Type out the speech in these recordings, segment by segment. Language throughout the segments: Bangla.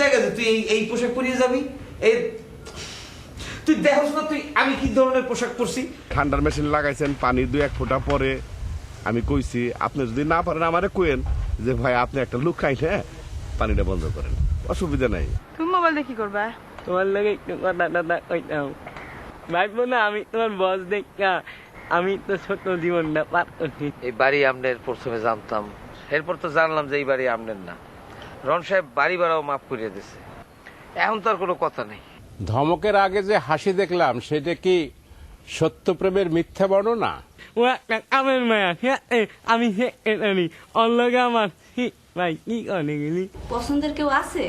জায়গা যে তুই এই পোশাক পরিয়ে যাবি? এই তুই দেখছ না তুই আমি কি ধরনের পোশাক পরছি? ঠান্ডার মেশিন লাগাইছেন, পানি 2-1 ফোঁটা পরে আমি কইছি আপনি যদি না পারেন আমারে কইেন যে ভাই আপনি একটা লুক খাইন, হ্যাঁ পানিটা বন্ধ করেন, অসুবিধা নাই। তুমি মোবাইল দিয়ে কি করবা? তোমার লাগে একটু কথা কইতাম ভাইবো না, আমি তোমার বস দেখা আমি তো ছোট জীবনটা পার করছি। এই বাড়ি আমনের প্রথমে জানতাম, এরপর তো জানলাম যে এই বাড়ি আমনের না। রন সাহেব বাড়ি ভাড়াও মাফ করিয়ে দিছে, এখন তো আর কোনো কথা নেই। ধমকের আগে যে হাসি দেখলাম সেটা কি সত্যপ্রেমের মিথ্যা বর্ণনা? ও একটা কামের মায়া, ঠিক আছে? আমি সেক্রেটারি, ওর লগে আমার ভাই কি করে গেলি? পছন্দের কেউ আছে?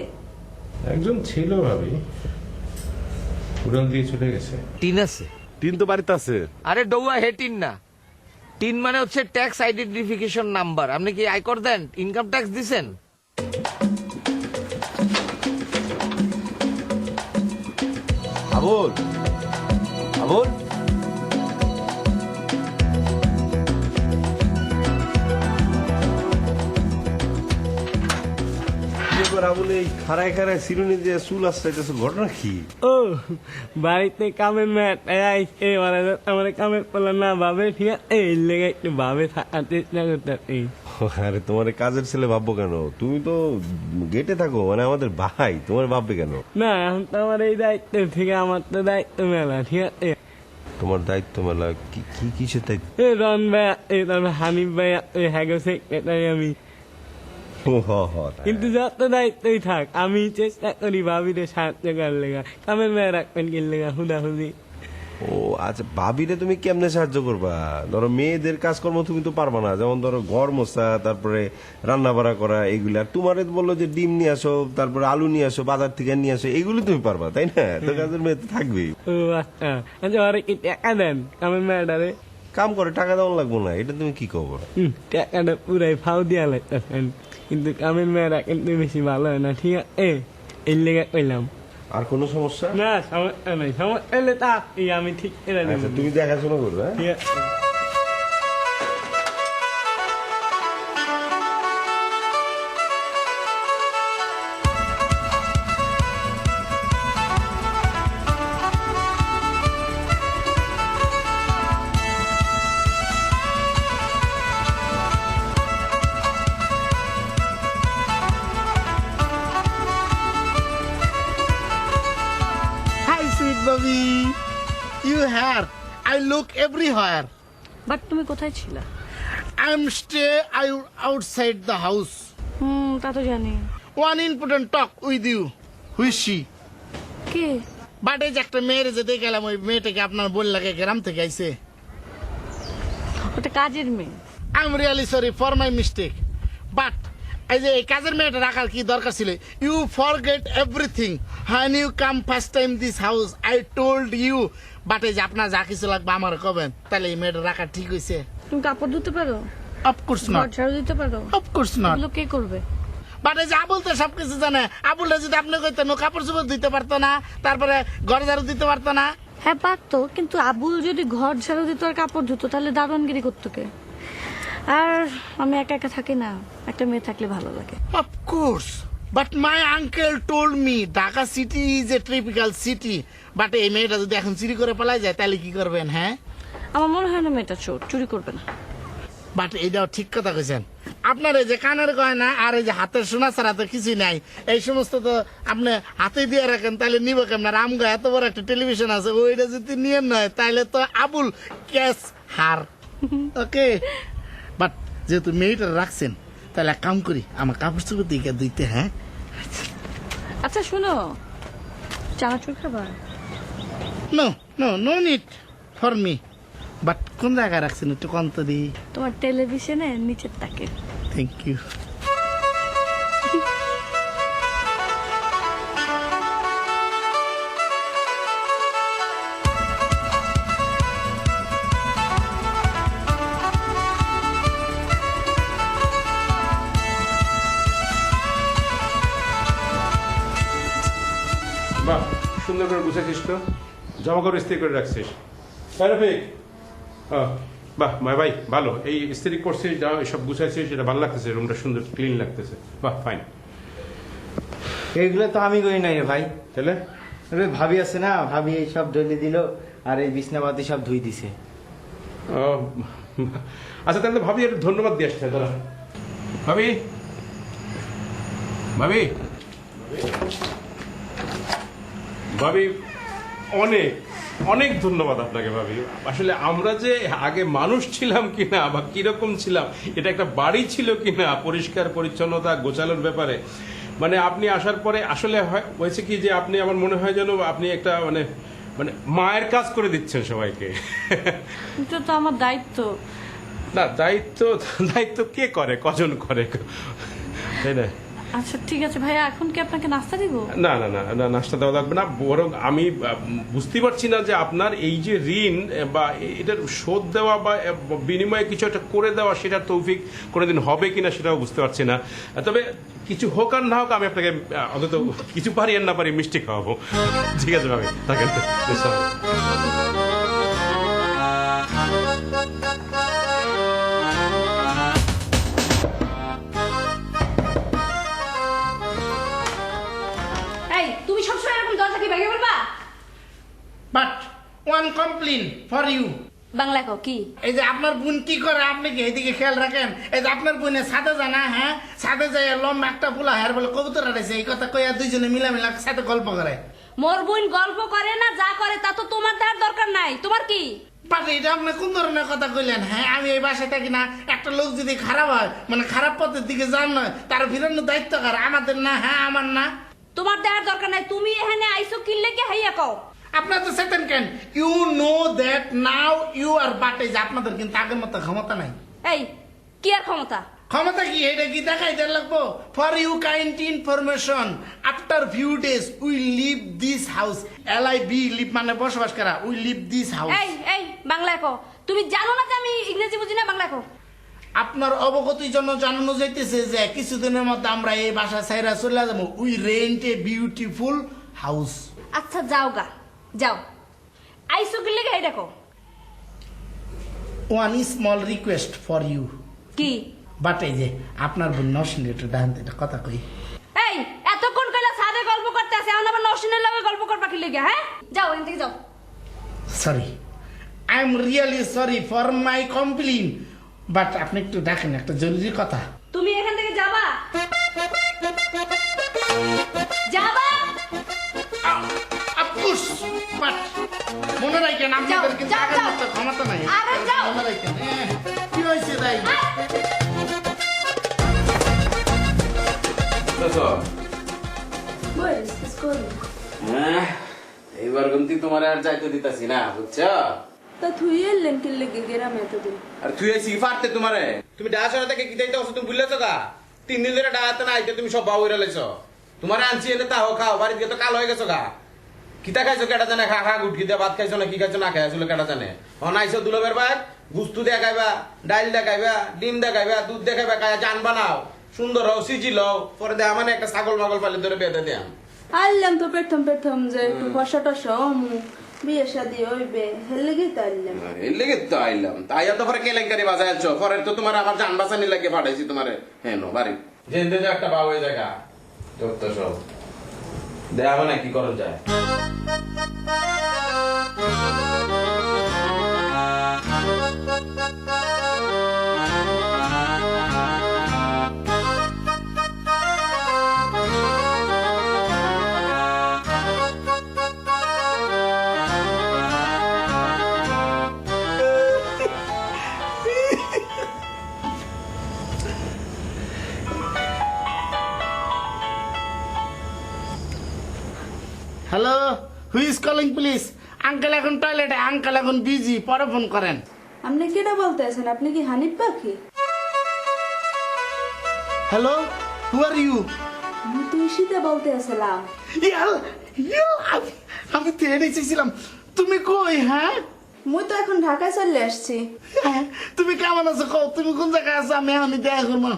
একজন ছিল ভাবি, উড়াল দিয়ে চলে গেছে। টিন আছে? টিন তো বাড়িতে আছে। আরে ডৌয়া, হে টিন না। টিন মানে হচ্ছে ট্যাক্স আইডেন্টিফিকেশন নাম্বার। আপনি কি আয়কর দেন, ইনকাম ট্যাক্স দিছেন? আবুল, আবুল খারায় খারায় চিরুনি দিয়ে চুল আসতেছে, ঘটনা কি? ও বাড়িতে কামের মায়া আইসে, আমার কামের পালা না ভাবে, ঠিক আছে? এই লেগে একটু ভাবে থাকার চেষ্টা করতে। আরে তোমার কাজের ছেলে ভাববো কেন? তুমি তো গেটে থাকো, মানে আমাদের ভাই, তোমার ভাববে কেন? না এখন তো আমার এই দায়িত্ব, ঠিক আছে? আমার তো দায়িত্ব মেলা, ঠিক আছে? তোমার দায়িত্ব মেলা কি? কিসের দায়িত্ব? রন ভাইয়া, তারপর হানিফ ভাইয়া, হ্যাগো সেক্রেটারি আমি। কিন্তু যত দায়িত্বই থাক, আমি চেষ্টা করি ভাবিরে সাহায্য করার লেগা। কামের মেয়ে রাখবেন কি লেগা হুদাহুদি। ও আচ্ছা, ভাবিরে তুমি কেমনে সাহায্য করবা? ধরো মেয়েদের কাজকর্ম তুমি তো পারবা না, যেমন ধরো ঘর মোছা, তারপরে রান্না বাড়া করা, এগুলা। তোমারে বললো যে ডিম নিয়ে আসো, তারপরে আলু নিয়ে আসো, বাজার থেকে নিয়ে আসো, এগুলো তুমি পারবা, তাই না? তো কাজের মেয়ে তো থাকবেই। ও আচ্ছা, আচ্ছা ওরে কি টাকা দেন কামের মেয়েটারে? কাম করে টাকা দেওয়া লাগবো না, এটা তুমি কি খবর? টাকাটা পুরাই ফাও দিয়া লাগতেছেন, কিন্তু কামের মেয়েরা কিন্তু বেশি ভালো হয় না, ঠিক আছে? এই লেগে কইলাম। আর কোনো সমস্যা? না সমস্যা নাই, সমস্যা হলে তা আমি ঠিক করে দেবো। আচ্ছা, তুমি দেখাশোনা করবে, হ্যাঁ? ঠিক আছে। Hi, sweet baby. You here? I look everywhere. But তুমি কোথায় ছিলা? I'm stay outside the house. তা তো জানি। One important talk with you. Who is she? K? But এই যে একটা মেয়ের যে দেখে গেলাম, ওই মেয়েটাকে আপনার বল লাগে গ্রাম থেকে আইছে। ওটা কাজের মেয়ে। I'm really sorry for my mistake. But এই যে এই কাজের মেয়েটা রাখার কি দরকার ছিল? You forget everything. When you come first time this house, I told you. But এই যে আপনার যা কিছু লাগবে আমার কবেন, তাহলে এই মেয়েটা রাখা ঠিক হয়েছে? তুমি কাপড় ধুতে পারো? Of course ঘর not. ঝাড়ু দিতে পারো? Of course not. এগুলো কে করবে? বাট এই যে আবুল তো সবকিছু জানে। আবুলটা যদি আপনি কইতেন, ও কাপড় চোপড় দিতে পারতো না, তারপরে ঘর ঝাড়ু দিতে পারতো না। হ্যাঁ পারতো, কিন্তু আবুল যদি ঘর ঝাড়ু দিত আর কাপড় ধুতো তাহলে দারোয়ানগিরি করতো কে? আর আমি একা একা থাকি না, একটা মেয়ে থাকলে ভালো লাগে। Of course. But my uncle told me Dhaka city is a typical city. But এই মেয়েটা যদি এখন চুরি করে পালাই যায় তাহলে কি করবেন? হ্যাঁ, আমার মনে হয় না মেয়েটা চোর, চুরি করবে না। বাট এইটাও ঠিক কথা কইছেন। আপনার এই যে কানের গয়না আর এই যে হাতের সোনা ছাড়া তো কিছুই নাই, এই সমস্ত তো আপনি হাতে দিয়ে রাখেন, তাহলে নিব কেমন? আমগো এত বড় একটা টেলিভিশন আছে, ওইটা যদি নিয়ে নয় তাহলে তো Abul cash her. Okay, but যেহেতু মেয়েটা রাখছেন, তাহলে এক কাম করি, আমার কাপড় চোপড় দিকে দিতে। হ্যাঁ আচ্ছা শোনো, চানাচুর খাবার? No no no need for me. But কোন জায়গায় রাখছেন একটু কন্ত দিই? তোমার টেলিভিশনে নিচের তাকে। Thank you. বাহ, সুন্দর করে গুছাইছিস তো, জামা কাপড় ইস্ত্রি করে রাখছিস। রফিক, বাহ ভাই ভালো, এই ইস্ত্রি করছিস, সব গুছাইছিস, এটা ভালো লাগতেছে, রুমটা সুন্দর ক্লিন লাগতেছে। বাহ ফাইন। এইগুলো তো আমি করি নাই রে ভাই। তাহলে আরে ভাবি আছে না, ভাবি এই সব ঢেলে দিল আর এই বিছনাপাতি সব ধুই দিছে। ও, আচ্ছা তাহলে ভাবি একটু ধন্যবাদ দিয়ে আসছে দাদা। ভাবি ভাবি ভাবি অনেক অনেক ধন্যবাদ আপনাকে ভাবি। আসলে আমরা যে আগে মানুষ ছিলাম কিনা বা কিরকম ছিলাম, এটা একটা বাড়ি ছিল কিনা, পরিষ্কার পরিচ্ছন্নতা গোছানোর ব্যাপারে, মানে আপনি আসার পরে আসলে হয়েছে কি যে আপনি, আমার মনে হয় যেন আপনি একটা মানে মানে মায়ের কাজ করে দিচ্ছেন সবাইকে। এটা তো আমার দায়িত্ব। না, দায়িত্ব দায়িত্ব কে করে, কজন করে, তাই না? আচ্ছা ঠিক আছে ভাইয়া, এখন কি আপনাকে নাস্তা দিব? না না না না, নাস্তা দেওয়া লাগবে না, বরং আমি বুঝতে পারছি না যে আপনার এই যে ঋণ বা এটার শোধ দেওয়া বা বিনিময়ে কিছু একটা করে দেওয়া, সেটার তৌফিক কোনোদিন হবে কিনা সেটাও বুঝতে পারছি না। তবে কিছু হোক আর না হোক, আমি আপনাকে অন্তত কিছু পারি আর না পারি মিষ্টি খাওয়াবো। ঠিক আছে ভাবি, থাকেন। এই তুমি সবসময় এরকম দরজা কি ভেঙে বলবা? But one complain for you. Bangla কও কি? এই যে আপনার বোন কি করে, আপনি কি এইদিকে খেয়াল রাখেন? এই যে আপনার বোনে সাথে যায় না, হ্যাঁ সাথে যায় লম্বা একটা পোলা হের বলে কবুতর আড়াইছে, এই কথা কইয়া দুইজনে মিলামিলা সাথে গল্প করে। মোর বোন গল্প করে না, যা করে তা তো তোমার দেখার দরকার নাই। তোমার কি? পাটে এটা আপনি কোন ধরনের কথা কইলেন? হ্যাঁ আমি এই বাসায় থাকি না, একটা লোক যদি খারাপ হয়, মানে খারাপ পথের দিকে যান নয়, তার ফিরানোর দায়িত্ব কার? আমাদের না? হ্যাঁ আমার না? তোমার দেখার দরকার নাই। তুমি এখানে আইছো কিনলে কি হাইয়া কও? আপনার তো second can, you know that now you are but. এই যে আপনাদের কিন্তু আগের মতো ক্ষমতা নাই। এই কি আর ক্ষমতা? ক্ষমতা কি এটা কি দেখাই দেন লাগবো? For you kind information, after few days we live this house. LIV live মানে বসবাস করা, উই লিভ দিস হাউস। এই এই বাংলা কও। তুমি জানো না যে আমি ইংরেজি বুঝি না? বাংলা কও। আপনার অবগতির জন্য জানানো যাইতেছে যে কিছুদিনের মধ্যে আমরা এই বাসা ছাইরা চলে যাবো। We rent a beautiful house. আচ্ছা যাও গা, যাও। আইছো কিনলে কি হাইয়া কও? One small request for you. কি? বাট এই যে আপনার বোন নরসিংহ একটু ডান এটা কথা কই। এই এতক্ষণ কইলা সাদে গল্প করতে আছে, এখন আবার নরসিনের লগে গল্প করবা কি লাগা? হ্যাঁ যাও, এখান থেকে যাও। Sorry, I am really sorry for my complain, but আপনি একটু দেখেন, একটা জরুরি কথা। তুমি এখান থেকে যাবা? যাবা? আপুস, বাট মনে রাখেন আপনাদের কিন্তু যাও, আগের যাও। মতো ক্ষমতা নাই। আরে যাও। মনে রাখেন। কি হয়েছে তাই? এইবার কিন্তু তোমার আর যাইতে দিতাছি না, বুঝছো? তা তুই এলেন কি লেগে গেরাম এতদিন? আর তুই এই সিফারতে তোমারে তুমি ডাহাশনে থেকে কি দিতে তুমি ভুললেছো গা? 3 দিন ধরে ডাহাতে না আইতে তুমি সব বাউইরা লাইছো। তোমার আনছি এনে তাও খাও, বাড়িতে গিয়ে তো কাল হয়ে গেছো গা। কিতা খাইছো কেটা জানে? খা খা গুটকি দিয়ে ভাত খাইছো না কি খাইছো না খাইছো কেটা জানে? হন আইছো দুলবের ভাই, গুস্তু দিয়ে খাইবা, ডাইল দিয়ে খাইবা, ডিম দিয়ে খাইবা, দুধ দিয়ে খাইবা, খাইয়া জান বানাও, সুন্দর হও, সিজি লও, পরে দেয়া মানে একটা ছাগল মাগল পালে ধরে বেঁধে দেয়াম। আইলাম তো প্রথম যে একটু ফসা টসা অমু বিয়ে শাদি হইবে, হের লেগেই তো আইলাম। এর লেগে তো আইলাম, তাই তো পরে কেলেঙ্কারি বাজায় আছো, পরে তো তোমার আমার জান বাঁচানি লাগে পাঠাইছি তোমারে। হ্যাঁ নো বাড়ি জেন্দে যে একটা বাউ হয়ে জায়গা যত সব দেয়া মানে কি করণ যায়। Hello, who is calling please? Uncle এখন টয়লেটে, আঙ্কেল এখন বিজি, পরে ফোন করেন। আপনি কেটা বলতে আছেন? আপনি কি হানিফ পাখি? Hello, who are you? আমি তুই শীতে বলতে আসলাম। আমি তো এনে চেয়েছিলাম। তুমি কই? হ্যাঁ মুই তো এখন ঢাকায় চলে আসছি। হ্যাঁ, তুমি কেমন আছো? কও তুমি কোন জায়গায় আছো, আমি এখনই দেখা করবো।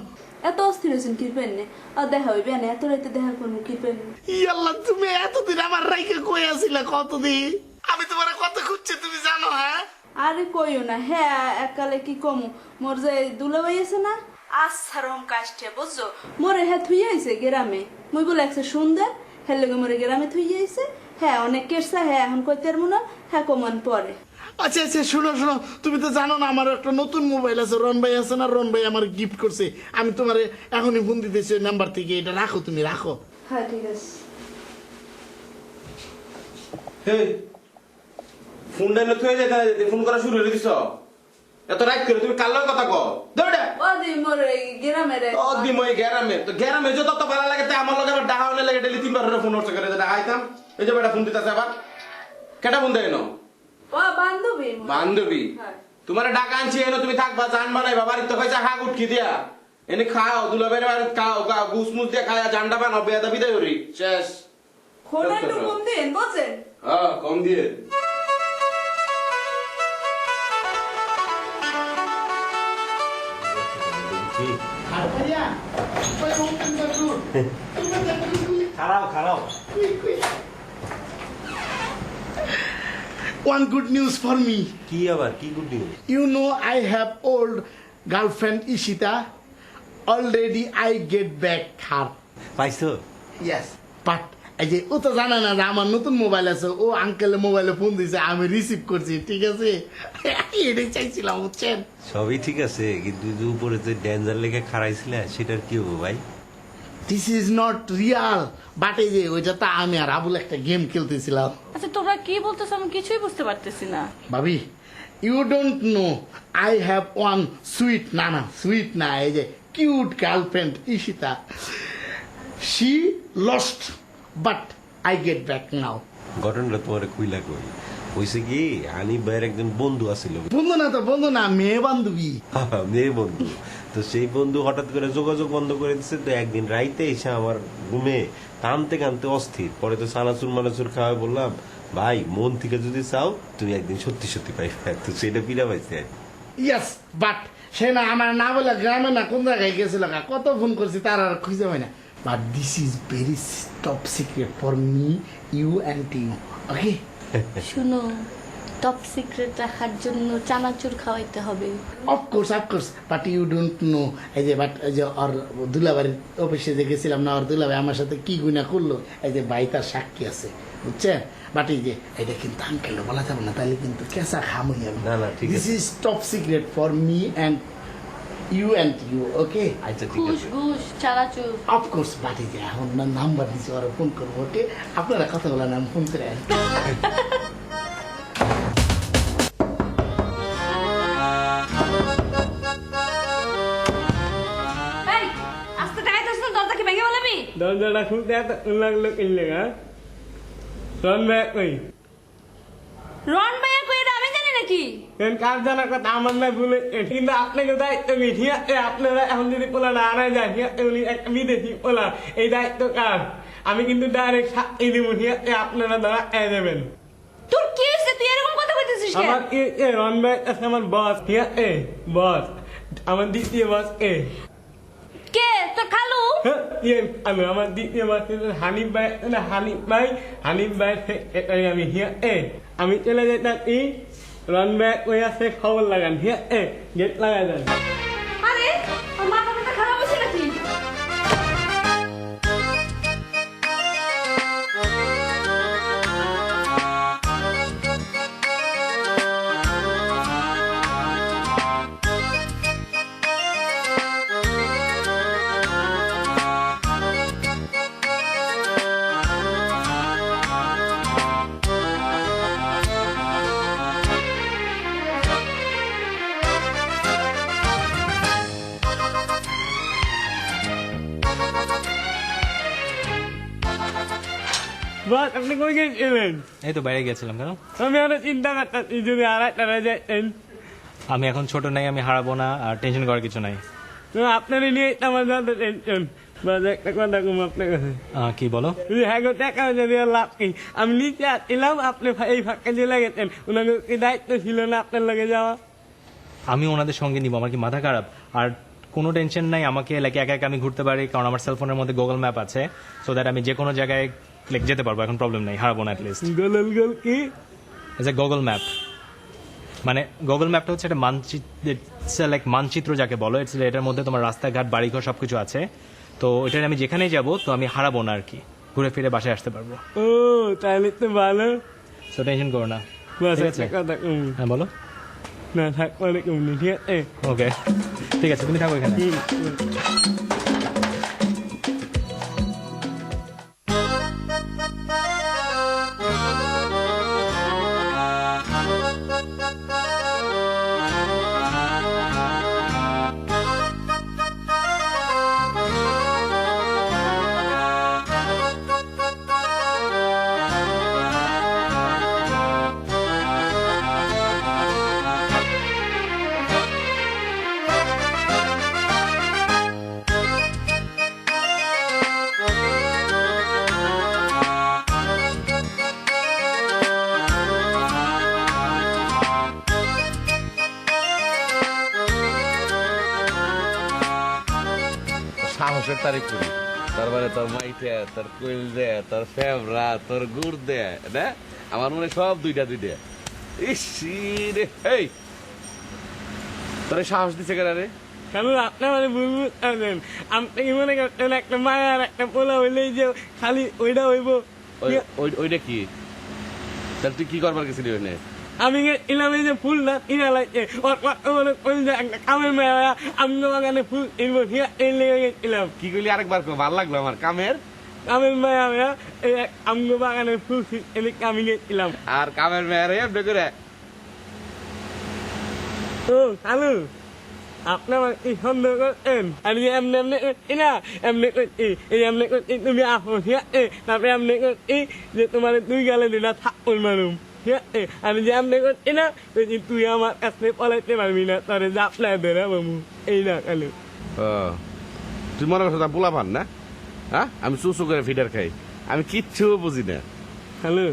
এত অস্থির হয়েছেন কি পেননে? আর দেখা হইবে না, এত রাইতে দেখা করবো কি পেননে? ইয়াল্লাহ, তুমি এতদিন আমার রাইকে কই আছিলা? কতদিন আমি তোমার কত খুঁজছি তুমি জানো? হ্যাঁ আরে কইও না, হ্যাঁ এককালে কি কমু, মোর যে দুলাভাই আছে না, আচ্ছা রকম কাজটা বুঝছো মোরে হ্যাঁ থুই আইছে গ্রামে মুই বলে একটা সুন্দর হ্যাঁ লোকে মোরে গ্রামে থুই আইছে হ্যাঁ অনেক কেসা হ্যাঁ এখন কইতে পারবো না হ্যাঁ কমান পরে আচ্ছা আচ্ছা শোনো শোনো তুমি তো জানো না আমার একটা নতুন মোবাইল আছে রন ভাই আছে না রন ভাই আমার গিফট করছে আমি তোমার এখনই ফোন দিতেছি ওই নাম্বার থেকে এটা রাখো তুমি রাখো হ্যাঁ ঠিক আছে ফোনটা এনে থুয়ে যেতে না যেতে ফোন করা শুরু হয়ে দিছ এত রাগ করে তুমি কাল কথা কও দৌড়া ও দি মোরে গ্রামে রে ও দি মই গ্যারামে তো গ্যারামে যত তো ভালো লাগে তে আমার লগে আবার ডাহাওনে লাগে ডেলি 3 বার ফোন করছে করে ডাহাইতাম এই যে বেটা ফোন দিতাছে আবার কেটা ফোন দেয় না ও বান্ধবী বান্ধবী হ্যাঁ। তোমার ডাকা আনছি এনে তুমি থাকবা জান বানাই বাবার তো কইছা হাগ উঠকি দিয়া এনে খাও দুলাবের বাড়ি খাও গুস মুস দিয়ে খায়া জান্ডা বানাও বেদা বিদায় হরি শেষ খোলা একটু কম দিন বুঝছেন হ্যাঁ কম দিয়ে আর ভাইয়া ওই ফোনটা দাও খারাপ খারাপ One good news for me. কি আবার কি good news You know I have old girlfriend Ishita. Already I get back her. পাইছো Yes. But এই যে ও তো জানে না যে আমার নতুন মোবাইল আছে ও আঙ্কেলের মোবাইলে ফোন দিয়েছে আমি রিসিভ করছি ঠিক আছে এটাই চাইছিলাম বুঝছেন সবই ঠিক আছে কিন্তু যে উপরে যে ডেঞ্জার লেগে খাড়াইছিলে সেটার কি হবো ভাই this is not Real but এই যে ওইটা তো আমি আর আবুল একটা গেম খেলতেছিলাম আচ্ছা তোমরা কি বলতেছো আমি কিছুই বুঝতে পারতেছি না ভাবি you don't know I have one sweet না সুইট না এই যে cute girlfriend Ishita she lost but I get back now ঘটনাটা তোমার কুইলা কই হইছে কি আনি ভাইয়ের একজন বন্ধু আছিল বন্ধু না মেয়ে বান্ধবী মেয়ে বন্ধু তো সেই বন্ধু হঠাৎ করে যোগাযোগ বন্ধ করে দিচ্ছে তো একদিন রাইতে এসে আমার রুমে কানতে কানতে অস্থির পরে তো সানাচুর মানাচুর খাওয়া বললাম ভাই মন থেকে যদি চাও তুমি একদিন সত্যি সত্যি পাইবে তো সেটা পিড়া পাইছে ইয়েস বাট সে না আমার না বলে গ্রামে না কোন জায়গায় গেছিল কত ফোন করছি তার আর খুঁজে পাই না but this is very top secret for me you and you okay শুনো টপ সিক্রেট রাখার জন্য চানাচুর খাওয়াইতে হবে of course but you don't know এই যে বাট এই যে ওর দুলাবাড়ির অফিসে যে গেছিলাম না ওর দুলাভাই আমার সাথে কি গুণা করলো এই যে ভাই তার সাক্ষী আছে বুঝছেন বাট এই যে এটা কিন্তু আঙ্কেল বলা যাবে না তাহলে কিন্তু কেঁচা খাম হয়ে যাবে না, ঠিক দিস আছে। Is top secret for me and you okay আচ্ছা ঠিক ঘুষ আছে ঘুষ চানাচুর অফকোর্স বাট এই যে এখন না নাম্বার দিচ্ছে ওরা ফোন করবো ওকে আপনারা কথা বলেন আমি ফোন করে আসবো এই আস্তে টাকাইতে আসছিস দরজা কি ভেঙে বলাবি দরজাটা খুলতে এত লাগলো কিনলে গা রন ভাই কই রন ভাইয়া কই এটা আমি জানি নাকি কেন কার জানার কথা আমার না ভুলে কিন্তু আপনাকে দায়িত্ব নেই ঠিক আছে আপনারা এখন যদি পোলা না আনা যায় ঠিক আছে উনি একটা বিদেশি পোলা এই দায়িত্ব কার আমি কিন্তু ডাইরেক্ট সাক্ষী দিব ঠিক আছে আপনারা ধরা দেবেন তোর কি হইছে তুই এরকম কথা কইতেছিস কেন আমার রন ভাই আছে আমার বস ঠিক আছে বস আমার দ্বিতীয় বস কে তোর খালু আমার দ্বিতীয় বস হানিফ ভাই আমি ঠিক আছে আমি চলে যেতাম রন ভাই কই আছে খবর লাগান ঠিক আছে গেট লাগাই দেন আরে আমার মাথা ব্যথা খারাপ হইছে নাকি বস আপনি কই গেছিলেন এই তো বাইরে গেছিলাম কেন আমি আরো চিন্তা করতেছি যদি আর একটা যাইতেন আমি এখন ছোট নাই আমি হারাবো না আর টেনশন করার কিছু নাই আপনারই নিয়ে আমার যত টেনশন বাস একটা কথা কম আপনার কাছে কি বলো হ্যাঁ গো টাকা যদি আর লাভ কি আমি নিচে আসছিলাম আপনি এই ফাঁকা চলে গেছেন ওনাকে কি দায়িত্ব ছিল না আপনার লগে যাওয়া আমি ওনাদের সঙ্গে নিব আমার কি মাথা খারাপ আর কোনো টেনশন নাই আমাকে একা একা আমি ঘুরতে পারি কারণ আমার সেলফোনের মধ্যে গুগল ম্যাপ আছে সো দ্যাট আমি যে কোনো জায়গায় যেতে পারবো এখন প্রবলেম নাই হারাবো না অ্যাটলিস্ট গোল কি এজ এ গুগল ম্যাপ মানে গুগল ম্যাপটা হচ্ছে একটা মানচিত্র যাকে বলো, এটার মধ্যে তোমার রাস্তাঘাট বাড়িঘর সবকিছু আছে। তো এটা আমি যেখানেই যাব তো আমি হারাবো না আর কি, ঘুরে ফিরে বাসায় আসতে পারবো। ও তাহলে তো ভালো। তো টেনশন করো না। বাস ঠিক একটা আছে? কথা হ্যাঁ বলো। না থাক পরে কমনি, ঠিক আছে? ওকে ঠিক আছে, তুমি থাকো এখানে। সাহসের তারিখ করি, তারপরে তোর মাইতে, তোর কোয়েল দে, তোর ফেবরা, তোর গুড় দে, না আমার মনে হয় সব দুইটা দুইটা। ইস রে, এই তোর এই সাহস দিছে কেন রে? কেন আপনি মানে বুঝবেন, আপনি কি মনে করছেন একটা মায়া আর একটা পোলা হইলেই যে খালি ওইটা হইব? ওইটা কি? তাহলে তুই কি করবার গেছিলি ওইনে? আমি এলাম এই যে ফুল না কিনা লাগছে, ওই যে একটা কামের মেয়া আমি বাগানে ফুল কিনবো, ঠিক আছে? এই লেগে গেছিলাম। কি করলি আরেকবার কর, ভালো লাগলো আমার কামের। কামের মেয়া মেয়া এই আমগো বাগানে ফুল এনে আমি গেছিলাম। আর কামের মেয়ারে এমনি করে ও হ্যালো, আপনি আমার কি সন্দেহ করছেন? আমি যে এমনি এমনি করছি না, এমনি করছি, এই এমনি করছি তুমি আসো, ঠিক আছে? তারপরে এমনি করছি যে তোমার দুই গালে দুটা থাপ্পড় মারুম, ঠিক আছে? আমি যে এমনি করছি না, তুই আমার কাছে পলাইতে পারবি না, তোরে জাপলায় ধরে বাবু, এই না কালু। তুই মনে করছো পোলা পান না? হ্যাঁ, আমি চুচু করে ফিডার খাই, আমি কিচ্ছু বুঝি না। হ্যালো,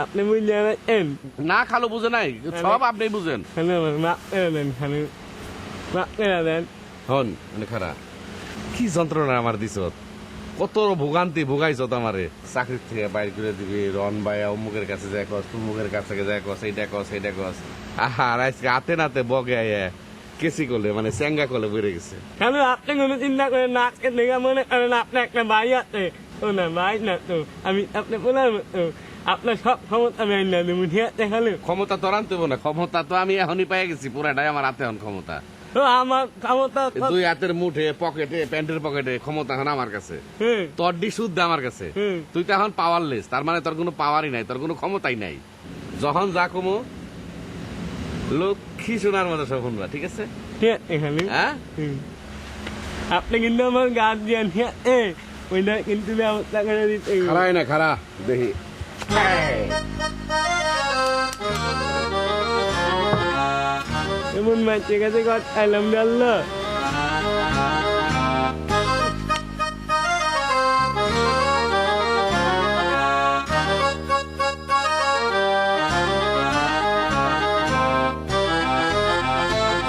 আপনি বুঝলেন না? খালো বুঝে নাই, সব আপনি বুঝেন। হ্যালো, মাপ করে দেন, হ্যালো মাপ করে দেন। হন মানে খারা কি যন্ত্রণা আমার দিছ, কত ভোগান্তি ভোগাইছ আমারে। চাকরির থেকে বাইর করে দিবি, রন বায়া অমুকের কাছে যায় কস, তুমুকের কাছে যায় কস, এইটা কস সেইটা কস। আর আজকে হাতে নাতে বগে কেসি করলে মানে চ্যাঙ্গা করলে বেড়ে গেছে। হ্যালো, আপনি কোনো চিন্তা করেন না, আজকে লেগে মনে করেন আপনার একটা ভাই আছে। ও না ভাই না তো, আমি আপনি বললাম তো আপনার সব ক্ষমতা আমি আইনা দেবো, ঠিক আছে? হ্যালো, ক্ষমতা তো আনতে না, ক্ষমতা তো আমি এখনই পেয়ে গেছি, পুরাটাই আমার হাতে এখন ক্ষমতা। তো আমার ক্ষমতা দুই হাতের মুঠে, পকেটে, প্যান্টের পকেটে ক্ষমতা এখন আমার কাছে, তোর ডি শুদ্ধ আমার কাছে। তুই তো এখন পাওয়ারলেস, তার মানে তোর কোনো পাওয়ারই নাই, তোর কোনো ক্ষমতাই নাই। যখন যা কমো লক্ষ্মী শোনার মতো সব শুনবা, ঠিক আছে? ঠিক আছে হ্যালো, হ্যাঁ, আপনি কিন্তু আমার গার্জিয়ান, ঠিক আছে? ওইটা কিন্তু ব্যবস্থা করে দিতে হবে। খারাই না খারা দেখি। এমন মাঝে কাছে কথা আলহামদুলিল্লাহ।